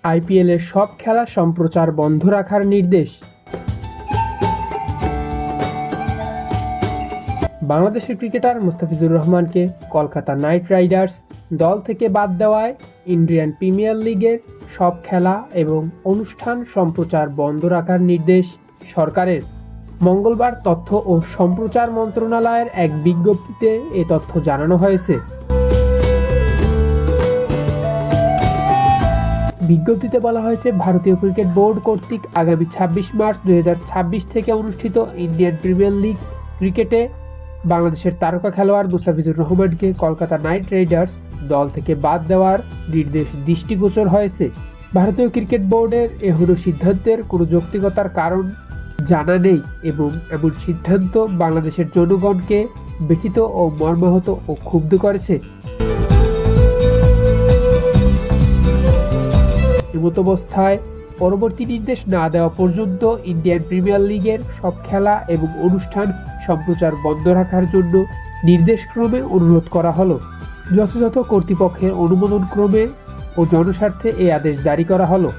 আইপিএলের সব খেলা সম্প্রচার বন্ধ রাখার নির্দেশ। বাংলাদেশের ক্রিকেটার মুস্তাফিজুর রহমানকে কলকাতা নাইট রাইডার্স দল থেকে বাদ দেওয়ায় ইন্ডিয়ান প্রিমিয়ার লিগের সব খেলা এবং অনুষ্ঠান সম্প্রচার বন্ধ রাখার নির্দেশ সরকারের। মঙ্গলবার তথ্য ও সম্প্রচার মন্ত্রণালয়ের এক বিজ্ঞপ্তিতে এ তথ্য জানানো হয়েছে। বিজ্ঞপ্তিতে বলা হয়েছে, ভারতীয় ক্রিকেট বোর্ড কর্তৃক আগামী ২৬ মার্চ ২০২৬ থেকে অনুষ্ঠিত ইন্ডিয়ান প্রিমিয়ার লিগ ক্রিকেটে বাংলাদেশের তারকা খেলোয়াড় মুস্তাফিজুর রহমানকে কলকাতা নাইট রাইডার্স দল থেকে বাদ দেওয়ার নির্দেশ দৃষ্টিগোচর হয়েছে। ভারতীয় ক্রিকেট বোর্ডের এহনো সিদ্ধান্তের কোনো যৌক্তিকতার কারণ জানা নেই এবং এমন সিদ্ধান্ত বাংলাদেশের জনগণকে ব্যথিত ও মর্মাহত ও ক্ষুব্ধ করেছে। এমতাবস্থায় পরবর্তী নির্দেশ না দেওয়া পর্যন্ত ইন্ডিয়ান প্রিমিয়ার লিগের সব খেলা এবং অনুষ্ঠান সম্প্রচার বন্ধ রাখার জন্য নির্দেশক্রমে অনুরোধ করা হলো। যথাযথ কর্তৃপক্ষের অনুমোদন ক্রমে ও জনস্বার্থে এই আদেশ জারি করা হলো।